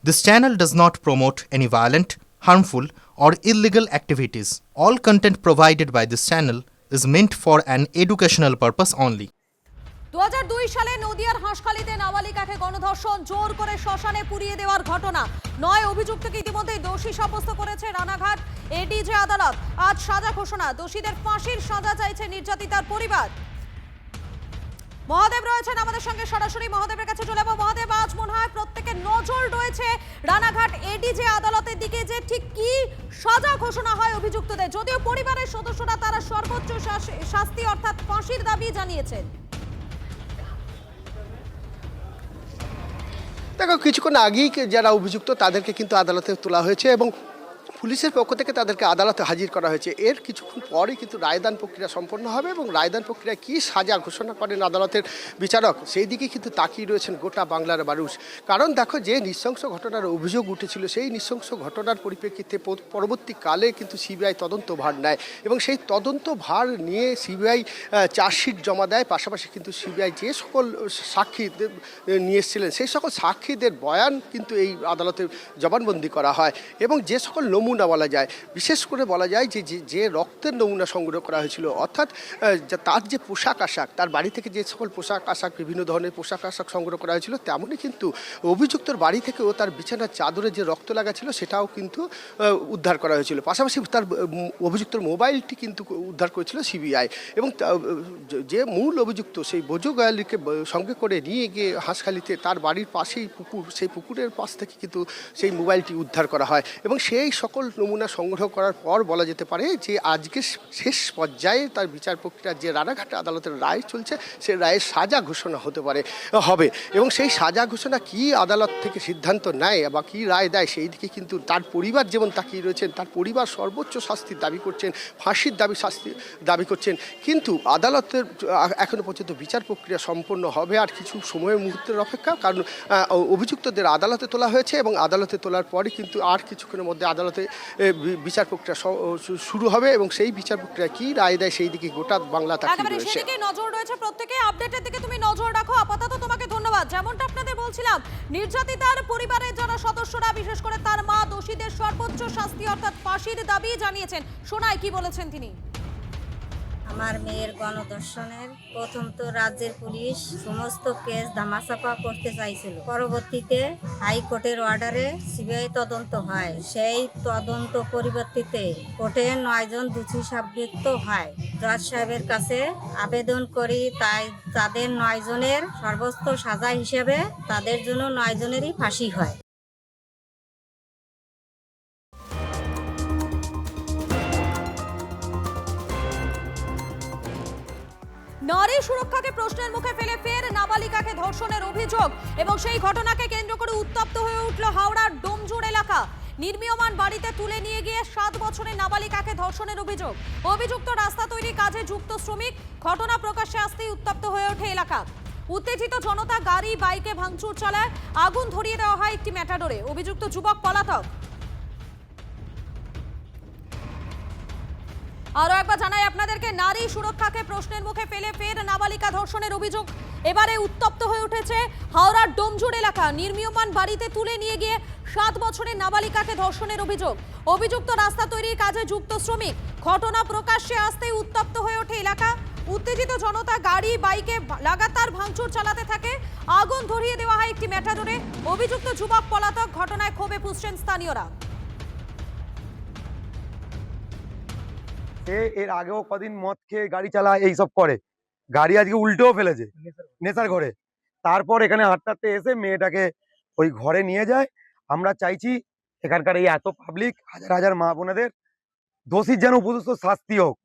This channel does not promote any violent, harmful, or illegal activities. All content provided by this channel is meant for an educational purpose only. 2002 সালে নদিয়ার হাঁসখালিতে নাবালিকাকে গণধর্ষণ, জোর করে শ্মশানে পুড়িয়ে দেওয়ার ঘটনা। 9 অভিযুক্তকে ইতিমধ্যে দোষী সাব্যস্ত করেছে রানাঘাট এডিজে আদালত। আজ সাজা ঘোষণা, দোষীদের ফাঁসির সাজা চাইছে নির্যাতিতার পরিবার। মহাদেব রয়েছেন আমাদের সঙ্গে সরাসরি, মহাদেবের কাছে চলে যাবো। মহাদেব, আজ মনে হয় প্রত্যেকের নজর রয়েছে রানাঘাট এডিজে আদালতের দিকে, যে ঠিক কি সাজা ঘোষণা হয় অভিযুক্তদের। যদিও পরিবারের সদস্যরা তারা সর্বোচ্চ শাস্তি অর্থাৎ ফাঁসির দাবি জানিয়েছেন। দেখো, কিছুক্ষণ আগেই যারা অভিযুক্ত তাদেরকে কিন্তু আদালতে তোলা হয়েছে এবং পুলিশের পক্ষ থেকে তাদেরকে আদালতে হাজির করা হয়েছে। এর কিছুক্ষণ পরেই কিন্তু রায়দান প্রক্রিয়া সম্পন্ন হবে এবং রায়দান প্রক্রিয়া কী সাজা ঘোষণা করেন আদালতের বিচারক, সেই দিকে কিন্তু তাকিয়ে রয়েছেন গোটা বাংলার মানুষ। কারণ দেখো, যে নৃশংস ঘটনার অভিযোগ উঠেছিল সেই নৃশংস ঘটনার পরিপ্রেক্ষিতে পরবর্তীকালে কিন্তু সিবিআই তদন্ত ভার নেয় এবং সেই তদন্ত ভার নিয়ে সিবিআই চার্জশিট জমা দেয়। পাশাপাশি কিন্তু সিবিআই যে সকল সাক্ষী নিয়ে এসেছিলেন সেই সকল সাক্ষীদের বয়ান কিন্তু এই আদালতে জবানবন্দি করা হয় এবং যে সকল নমুনা বলা যায়, বিশেষ করে বলা যায় যে রক্তের নমুনা সংগ্রহ করা হয়েছিল, অর্থাৎ তার যে পোশাক আশাক, তার বাড়ি থেকে যে সকল পোশাক আশাক, বিভিন্ন ধরনের পোশাক আশাক সংগ্রহ করা হয়েছিল, তেমনই কিন্তু অভিযুক্তর বাড়ি থেকেও তার বিছানার চাদরে যে রক্ত লাগা ছিল সেটাও কিন্তু উদ্ধার করা হয়েছিল। পাশাপাশি তার অভিযুক্তর মোবাইলটি কিন্তু উদ্ধার করেছিল সিবিআই এবং যে মূল অভিযুক্ত সেই বোজো গয়ালিকে সঙ্গে করে নিয়ে গিয়ে হাঁসখালিতে তার বাড়ির পাশেই পুকুর, সেই পুকুরের পাশ থেকে কিন্তু সেই মোবাইলটি উদ্ধার করা হয় এবং সেই সকল নমুনা সংগ্রহ করার পর বলা যেতে পারে যে আজকে শেষ পর্যায়ে তার বিচার প্রক্রিয়া যে রানাঘাট আদালতের রায় চলছে, সে রায়ের সাজা ঘোষণা হবে এবং সেই সাজা ঘোষণা কি আদালত থেকে সিদ্ধান্ত নেয় বা কি রায় দেয় সেই দিকে কিন্তু তার পরিবার যেমন তাকিয়ে রয়েছেন। তার পরিবার সর্বোচ্চ শাস্তির দাবি করছেন, ফাঁসির দাবি করছেন, কিন্তু আদালতের এখনো পর্যন্ত বিচার প্রক্রিয়া সম্পন্ন হবে আর কিছু সময়ের মুহূর্তের অপেক্ষা। কারণ অভিযুক্তদের আদালতে তোলা হয়েছে এবং আদালতে তোলার পরে কিন্তু আর কিছুক্ষণের মধ্যে আদালতে বিচার প্রক্রিয়া শুরু হবে এবং সেই বিচার প্রক্রিয়া কি রায় দেয় সেই দিকে গোটা বাংলা তাকিয়ে রয়েছে। সেদিকে নজর রয়েছে প্রত্যেকে। আপডেটের দিকে তুমি নজর রাখো। আপাতত তোমাকে ধন্যবাদ। যেমনটা আপনাদের বলছিলাম, নির্যাতিতার পরিবারের যারা সদস্যরা, বিশেষ করে তার মা, দোষীদের সর্বোচ্চ শাস্তি অর্থাৎ ফাঁসির দাবি জানিয়েছেন। শোনায় কি বলেছেন তিনি। আমার মেয়ের গণধর্ষণের প্রথম তো রাজ্যের পুলিশ সমস্ত কেস ধামাচাপা করতে চাইছিল। পরবর্তীতে হাইকোর্টের অর্ডারে সিবিআই তদন্ত হয়। সেই তদন্ত পরিবর্তিতে কোর্টে 9 জন দোষী সাব্যস্ত হয়। জজ সাহেবের কাছে আবেদন করি, তাই তাদের 9 জনের সর্বোচ্চ সাজা হিসেবে তাদের জন্য 9 জনেরই ফাঁসি হয়। নারী সুরক্ষাকে প্রশ্নের মুখে ফেলে ফের নাবালিকাকে ধর্ষণের অভিযোগ এবং সেই ঘটনাকে কেন্দ্র করে উত্তপ্ত হয়ে উঠল হাওড়ার ডোমজুড় এলাকা। নির্মীয়মান বাড়িতে তুলে নিয়ে গিয়ে 7 বছরের নাবালিকাকে ধর্ষণের অভিযোগ। অভিযুক্ত রাস্তা তৈরি কাজে যুক্ত শ্রমিক। ঘটনা প্রকাশ্যে আসতেই উত্তপ্ত হয়ে ওঠে এলাকা। উত্তেজিত জনতা গাড়ি, বাইকে ভাঙচুর চালায়, আগুন ধরিয়ে দেওয়া হয় একটি ম্যাটাডোরে। অভিযুক্ত যুবক পলাতক। আরো একবার জানাই আপনাদেরকে, নারী সুরক্ষাকে প্রশ্নের মুখে ফেলে ফের নাবালিকা ধর্ষণের অভিযোগ এবারে উত্তপ্ত হয়ে উঠেছে হাওড়ার ডোমজুড় এলাকা। নির্মীয়মান বাড়িতে তুলে নিয়ে গিয়ে 7 বছরের নাবালিকাকে ধর্ষণের অভিযোগ। অভিযুক্ত রাস্তা তৈরির কাজে যুক্ত শ্রমিক। ঘটনা প্রকাশ্যে আসতেই উত্তপ্ত হয়ে ওঠে এলাকা। উত্তেজিত জনতা গাড়ি, বাইকে লাগাতার ভাঙচুর চালাতে থাকে, আগুন ধরিয়ে দেওয়া হয় একটি ম্যাটাডোরে। অভিযুক্ত যুবক পলাতক। ঘটনায় ক্ষোভে ফুঁসছেন স্থানীয়রা। এর আগেও কদিন মদ খেয়ে গাড়ি চালায়, এইসব করে, গাড়ি আজকে উল্টেও ফেলেছে নেশার ঘরে। তারপর এখানে হাঁটতে এসে মেয়েটাকে ওই ঘরে নিয়ে যায়। আমরা চাইছি এখানকার এই এত পাবলিক, হাজার হাজার মা বোনেদের দোষীর যেন উপযুক্ত শাস্তি হোক।